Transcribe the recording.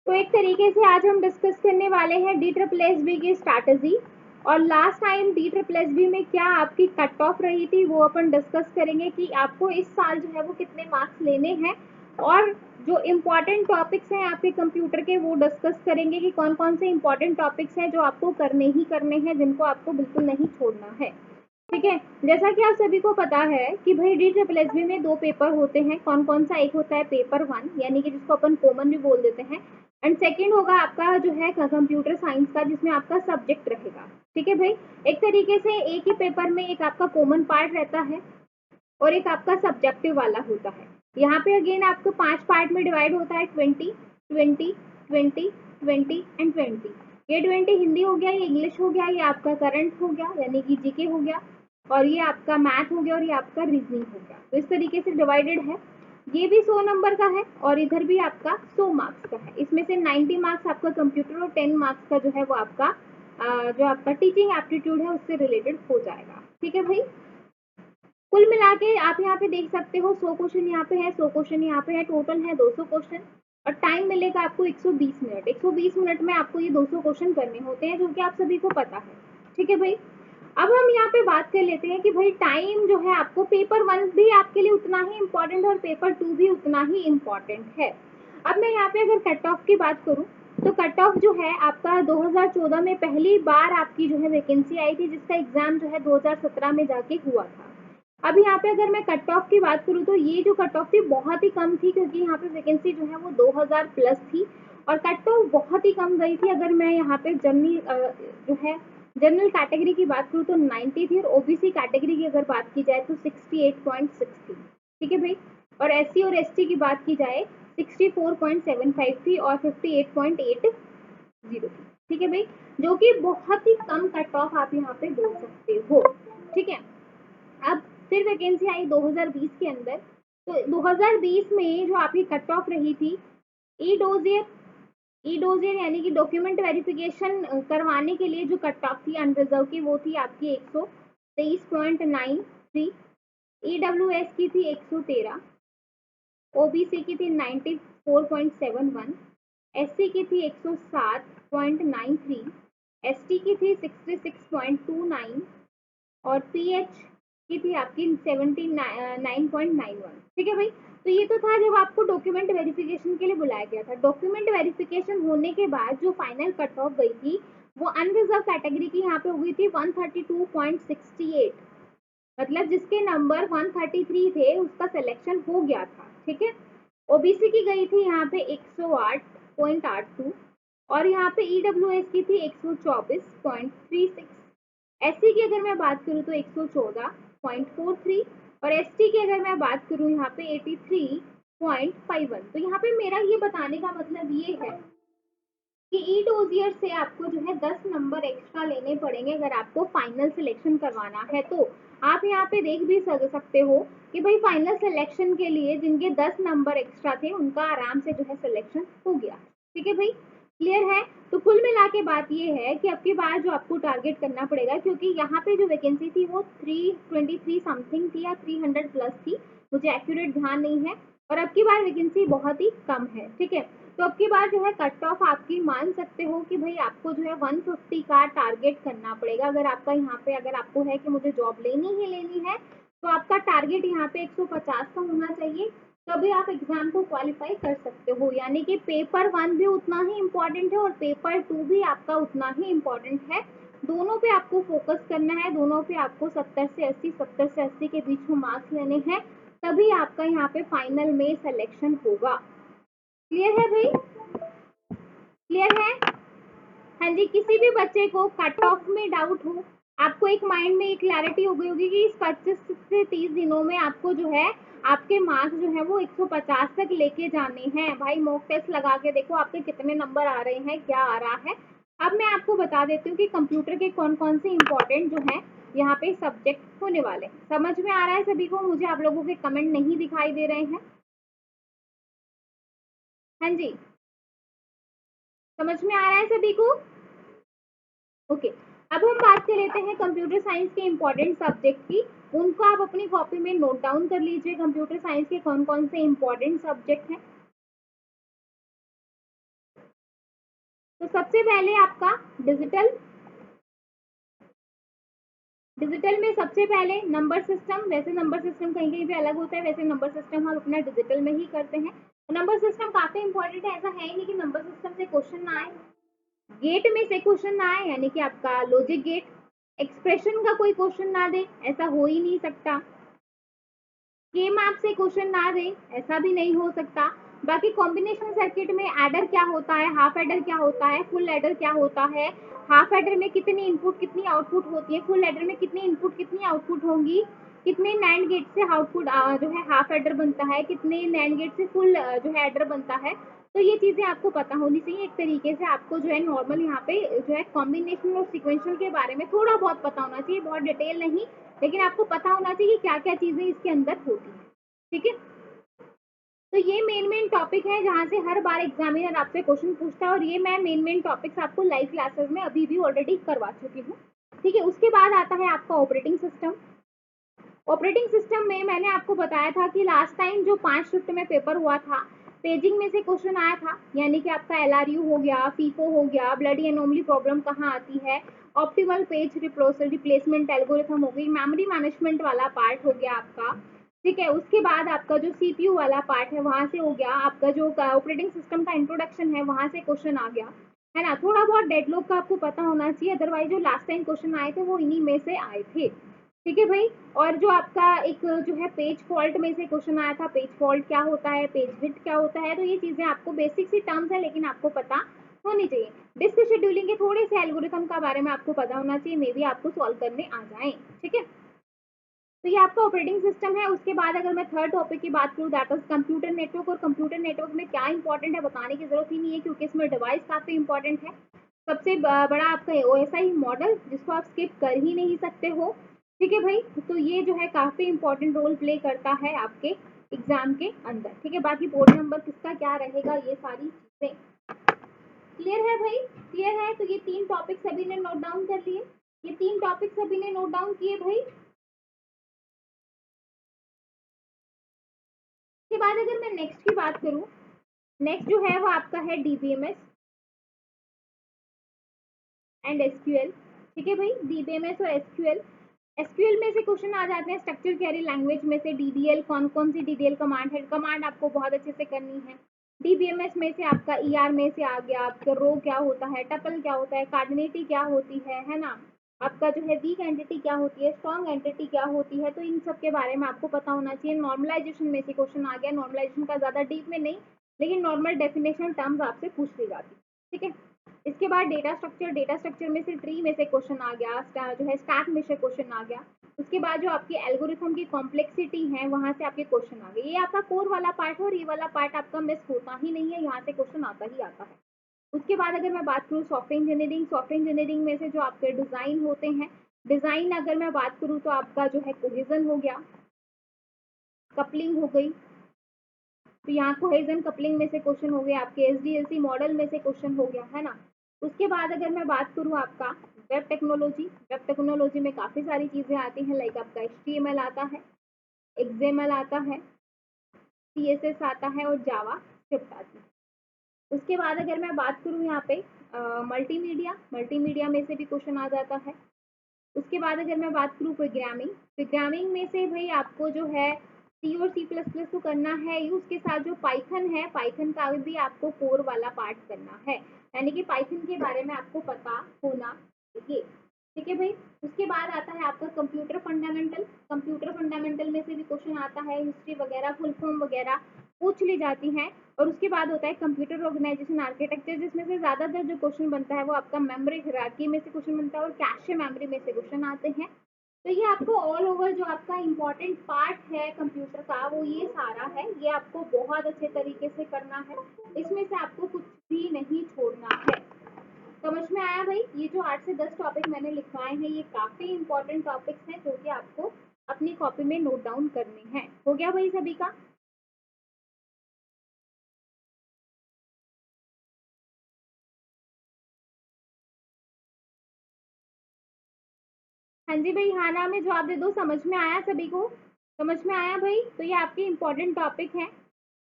तो एक तरीके से आज हम डिस्कस करने वाले हैं DSSB की स्ट्रैटेजी, और लास्ट टाइम DSSB में क्या आपकी कट ऑफ रही थी वो अपन डिस्कस करेंगे कि आपको इस साल जो है वो कितने मार्क्स लेने हैं, और जो इम्पॉर्टेंट टॉपिक्स हैं आपके कंप्यूटर के वो डिस्कस करेंगे कि कौन कौन से इम्पॉर्टेंट टॉपिक्स हैं जो आपको करने ही करने हैं, जिनको आपको बिल्कुल नहीं छोड़ना है। ठीक है, जैसा कि आप सभी को पता है कि भाई DSSB में 2 पेपर होते हैं। कौन कौन सा? एक होता है पेपर 1 यानी कि जिसको अपन कॉमन भी बोल देते हैं, एंड सेकंड होगा आपका जो है कंप्यूटर साइंस का, जिसमें आपका सब्जेक्ट रहेगा। ठीक है भाई, एक तरीके से एक ही पेपर में एक आपका कॉमन पार्ट रहता है और एक आपका सब्जेक्टिव वाला होता है। यहाँ पे अगेन आपको 5 पार्ट में डिवाइड होता है, 20 20 20 20 एंड 20। ये 20 हिंदी हो गया, ये इंग्लिश हो गया, ये आपका करंट हो गया यानी कि जीके हो गया, और ये आपका मैथ हो गया, और ये आपका रीजनिंग हो गया। तो इस तरीके से डिवाइडेड है। ये भी 100 नंबर का है और इधर भी आपका 100 मार्क्स का है। इसमें से 90 मार्क्स आपका कंप्यूटर और 10 मार्क्स का जो है वो आपका जो आपका टीचिंग एप्टीट्यूड है उससे रिलेटेड हो जाएगा। ठीक है भाई, कुल मिला के आप यहाँ पे देख सकते हो 100 क्वेश्चन यहाँ पे है, 100 क्वेश्चन यहाँ पे है, टोटल है 200 क्वेश्चन, और टाइम मिलेगा आपको 120 मिनट। 120 मिनट में आपको ये 200 क्वेश्चन करने होते हैं, जो कि आप सभी को पता है। ठीक है भाई, अब हम यहाँ पे बात कर लेते हैं कि भाई टाइम जो है आपको पेपर 1 भी आपके लिए उतना ही इम्पोर्टेंट और पेपर 2 भी उतना ही इम्पोर्टेंट है। अब मैं यहाँ पे अगर कट ऑफ की बात करूँ तो कट ऑफ जो है आपका 2014 में पहली बार आपकी जो है वैकेंसी आई थी, जिसका एग्जाम जो है 2017 में जाके हुआ था। अब यहाँ पे अगर मैं कट ऑफ की बात करूँ तो ये जो कट ऑफ थी बहुत ही कम थी, क्योंकि यहाँ पे वैकेंसी जो है वो 2000 प्लस थी और कट ऑफ बहुत ही कम गई थी। अगर मैं यहाँ पे जो है जनरल कैटेगरी की बात करूँ तो 90 थी, और ओबीसी कैटेगरी की अगर बात की जाए तो 68.6 थी। ठीक है भाई, और एससी और एसटी की बात की जाए 64.75 थी और 58.80 थी। ठीक है भाई, जो कि बहुत ही कम कट ऑफ आप यहाँ पे बोल सकते हो। ठीक है, अब फिर वैकेंसी आई 2020 के अंदर। तो 2020 में जो आपकी कट ऑफ रही थी ई डोजियर यानी कि डॉक्यूमेंट वेरिफिकेशन करवाने के लिए जो कट ऑफ थी अनरिजर्व की, वो थी आपकी 123.93, ईडब्ल्यूएस की थी 113, ओबीसी की थी 94.71, एससी की थी 107.93, एसटी की थी 66.29 और पीएच की थी आपकी 79.91। ठीक है भाई, तो ये तो था जब आपको डॉक्यूमेंट वेरिफिकेशन के लिए बुलाया गया था। डॉक्यूमेंट वेरिफिकेशन होने के बाद जो फाइनल कट ऑफ गई थी वो अनरिजर्व कैटेगरी की यहाँ पे हो गई थी 132.68, मतलब जिसके नंबर 133 थे उसका सिलेक्शन हो गया था। ठीक है, ओबीसी की गई थी यहाँ पे 108.82, और यहाँ पे ईडब्ल्यूएस की थी 124.36, एससी की अगर मैं बात करूँ तो 114.43, और एसटी की अगर मैं बात करूँ यहाँ पे 83.51। तो यहाँ पे मेरा ये बताने का मतलब ये है कि ई डोजियर से आपको जो है 10 नंबर एक्स्ट्रा लेने पड़ेंगे अगर आपको फाइनल सिलेक्शन करवाना है। तो आप यहाँ पे देख भी सकते हो कि भाई फाइनल सिलेक्शन के लिए जिनके 10 नंबर एक्स्ट्रा थे उनका आराम से जो है सिलेक्शन हो गया। ठीक है भाई, क्लियर है? तो कुल मिला के बात ये है कि अब की बार जो आपको टारगेट करना पड़ेगा, क्योंकि यहाँ पे जो वैकेंसी थी वो 323 समथिंग थी या 300 प्लस थी, मुझे एक्यूरेट ध्यान नहीं है, और अब की बार वैकेंसी बहुत ही कम है। ठीक है, तो अब की बार जो है कट ऑफ आपकी मान सकते हो कि भाई आपको जो है 150 का टारगेट करना पड़ेगा। अगर आपका यहाँ पे अगर आपको है कि मुझे जॉब लेनी ही लेनी है, तो आपका टारगेट यहाँ पे 150 का होना चाहिए, तभी आप एग्जाम को क्वालिफाई कर सकते हो। यानी कि पेपर 1 भी उतना ही इम्पोर्टेंट है और पेपर 2 भी आपका उतना ही इम्पोर्टेंट है। दोनों पे आपको फोकस करना है, दोनों पे आपको 70 से 80 70 से 80 के बीच में मार्क्स लेने हैं, तभी आपका यहाँ पे फाइनल में सिलेक्शन होगा। क्लियर है भाई? क्लियर है? हाँ जी, किसी भी बच्चे को कट ऑफ में डाउट हो, आपको एक माइंड में एक क्लैरिटी हो गई होगी कि इस 25 से 30 दिनों में आपको जो है आपके मार्क्स जो है वो 150 तक लेके जाने हैं। भाई मॉक टेस्ट लगा के देखो आपके कितने नंबर आ रहे हैं, क्या आ रहा है। अब मैं आपको बता देती हूँ कि कंप्यूटर के कौन कौन से इम्पोर्टेंट जो है यहाँ पे सब्जेक्ट होने वाले। समझ में आ रहा है सभी को? मुझे आप लोगों के कमेंट नहीं दिखाई दे रहे हैं। हाँ जी, समझ में आ रहा है सभी को? ओके, अब हम बात कर लेते हैं कंप्यूटर साइंस के इम्पोर्टेंट सब्जेक्ट की। उनको आप अपनी कॉपी में नोट डाउन कर लीजिए, कंप्यूटर साइंस के कौन कौन से इम्पोर्टेंट सब्जेक्ट हैं। सबसे पहले आपका डिजिटल में सबसे पहले नंबर सिस्टम, वैसे नंबर सिस्टम कहीं कहीं पे अलग होता है, वैसे नंबर सिस्टम हम अपना डिजिटल में ही करते हैं। नंबर सिस्टम काफी इंपॉर्टेंट है, ऐसा है ही नहीं कि नंबर सिस्टम से क्वेश्चन ना आए, गेट में से क्वेश्चन ना आए, यानी कि आपका लॉजिक गेट, एक्सप्रेशन का कोई क्वेश्चन ना दे, ऐसा हो ही नहीं सकता। के मैप से क्वेश्चन ना दे, ऐसा भी नहीं हो सकता। बाकी कॉम्बिनेशन सर्किट में एडर क्या होता है, हाफ एडर क्या होता है, फुल एडर क्या होता है, हाफ एडर में कितनी इनपुट कितनी आउटपुट होती है, फुल एडर में कितनी इनपुट कितनी आउटपुट होंगी, कितने नैंड गेट से आउटपुट जो है हाफ एडर बनता है, कितने नैंड गेट से फुल जो है एडर बनता है। तो ये चीजें आपको पता होनी चाहिए। एक तरीके से आपको जो है नॉर्मल यहाँ पे जो है कॉम्बिनेशन और सिक्वेंशियल के बारे में थोड़ा बहुत पता होना चाहिए, बहुत डिटेल नहीं, लेकिन आपको पता होना चाहिए क्या क्या चीजें इसके अंदर होती है। ठीक है, तो ये मेन टॉपिक है जहाँ से हर बार एग्जामिनर आपसे क्वेश्चन पूछता है, और ये मैं मेन टॉपिक्स आपको लाइव क्लासेस में अभी भी ऑलरेडी करवा चुकी हूँ। ठीक है, उसके बाद आता है आपका ऑपरेटिंग सिस्टम। ऑपरेटिंग सिस्टम में मैंने आपको बताया था कि लास्ट टाइम जो 5 शिफ्ट में पेपर हुआ था, पेजिंग में से क्वेश्चन आया था, यानी कि आपका LRU हो गया, फीफो हो गया, ब्लडी एनोमली प्रॉब्लम कहाँ आती है, ऑप्टिमल पेज रिप्लेसमेंट एल्गोरिथम हो गई, मेमोरी मैनेजमेंट वाला पार्ट हो गया आपका। ठीक है, उसके बाद आपका जो CPU वाला पार्ट है वहां से हो गया, आपका जो ऑपरेटिंग सिस्टम का इंट्रोडक्शन है वहां से क्वेश्चन आ गया, है ना। थोड़ा बहुत डेडलॉक का आपको पता होना चाहिए, अदरवाइज जो लास्ट टाइम क्वेश्चन आए थे वो इन्हीं में से आए थे। ठीक है भाई, और जो आपका एक जो है पेज फॉल्ट में से क्वेश्चन आया था, पेज फॉल्ट क्या होता है, पेज हिट क्या होता है, तो ये चीजें आपको बेसिक सी टर्म्स है लेकिन आपको पता होनी चाहिए। डिस्क शेड्यूलिंग के थोड़े से एल्गोरिथम का बारे में आपको पता होना चाहिए, मे बी आपको सॉल्व करने आ जाए। ठीक है, तो ये आपका ऑपरेटिंग सिस्टम है। उसके बाद अगर मैं थर्ड टॉपिक की बात करूँ, दैट इज कंप्यूटर नेटवर्क, और कंप्यूटर नेटवर्क में क्या इंपॉर्टेंट है बताने की जरूरत ही नहीं है, क्योंकि इसमें डिवाइस काफी इंपॉर्टेंट है। सबसे बड़ा आपका OSI मॉडल, जिसको आप स्किप कर ही नहीं सकते हो। ठीक है भाई, तो ये जो है काफी इंपॉर्टेंट रोल प्ले करता है आपके एग्जाम के अंदर। ठीक है, बाकी बोर्ड नंबर किसका क्या रहेगा, ये सारी चीजें क्लियर है भाई, क्लियर है। तो ये 3 टॉपिक सभी ने नोट डाउन कर लिए, ये 3 टॉपिक सभी ने नोट डाउन किए भाई। के बाद अगर मैं नेक्स्ट की बात करूं, नेक्स्ट जो है वो आपका है DBMS एंड SQL। ठीक है भाई, DBMS और SQL में से क्वेश्चन आ जाते हैं स्ट्रक्चर क्वेरी लैंग्वेज में से, DDL, कौन कौन सी DDL कमांड है, कमांड आपको बहुत अच्छे से करनी है। DBMS में से आपका ER में से आ गया, आपका रो क्या होता है, टपल क्या होता है, कार्डिनेटी क्या होती है ना, आपका जो है वीक एंटिटी क्या होती है, स्ट्रॉन्ग एंटिटी क्या होती है, तो इन सब के बारे में आपको पता होना चाहिए। नॉर्मलाइजेशन में से क्वेश्चन आ गया, नॉर्मलाइजेशन का ज्यादा डीप में नहीं, लेकिन नॉर्मल डेफिनेशन टर्म्स आपसे पूछ ली जाती है। ठीक है, इसके बाद डेटा स्ट्रक्चर में से ट्री में से क्वेश्चन आ गया, जो है स्टैक में से क्वेश्चन आ गया। उसके बाद जो आपकी एल्गोरिथम की कॉम्प्लेक्सिटी है वहां से आपके क्वेश्चन आ गए। ये आपका कोर वाला पार्ट है, और ये वाला पार्ट आपका मिस होता ही नहीं है, यहाँ से क्वेश्चन आता ही आता है। उसके बाद अगर मैं बात करूँ सॉफ्टवेयर इंजीनियरिंग में से जो आपके डिजाइन होते हैं, डिजाइन अगर मैं बात करूँ तो आपका जो है कोहेजन हो गया, कपलिंग हो गई, तो यहाँ कोहेजन कपलिंग में से क्वेश्चन हो गया, आपके SDLC मॉडल में से क्वेश्चन हो गया, है ना। उसके बाद अगर मैं बात करूँ आपका वेब टेक्नोलॉजी में काफी सारी चीजें आती हैं, लाइक आपका HTML आता है, XML आता है, CSS आता है, और जावा स्क्रिप्ट आती है। उसके बाद अगर मैं बात करूँ यहाँ पे मल्टीमीडिया में से भी क्वेश्चन आ जाता है। उसके बाद अगर मैं बात करूँ प्रोग्रामिंग में से भाई आपको जो है C और C++ तो करना है ही, उसके साथ जो पाइथन है, पाइथन का भी आपको कोर वाला पार्ट करना है, यानी कि पाइथन के बारे में आपको पता होना चाहिए। ठीक है भाई, उसके बाद आता है आपका कंप्यूटर फंडामेंटल में से भी क्वेश्चन आता है, हिस्ट्री वगैरह, फुल फॉर्म वगैरह पूछ ली जाती हैं। और उसके बाद होता है कंप्यूटर ऑर्गेनाइजेशन आर्किटेक्चर, जिसमें से ज्यादातर जो क्वेश्चन बनता है वो आपका मेमोरी हायरार्की में से क्वेश्चन बनता है, और कैशे मेमोरी में से क्वेश्चन आते हैं। तो ये आपको ऑल ओवर जो आपका इम्पोर्टेंट पार्ट है कंप्यूटर का, वो ये सारा है, ये आपको बहुत अच्छे तरीके से करना है, इसमें से आपको कुछ भी नहीं छोड़ना है। समझ में आया भाई, ये जो 8 से 10 टॉपिक मैंने लिखवाए हैं ये काफी इंपॉर्टेंट टॉपिक्स हैं, जो कि आपको अपनी कॉपी में नोट डाउन करने हैं। हो गया भाई सभी का? हाँ जी भाई, हाँ ना में जवाब दे दो। समझ में आया सभी को? समझ में आया भाई? तो ये आपके इम्पोर्टेंट टॉपिक हैं।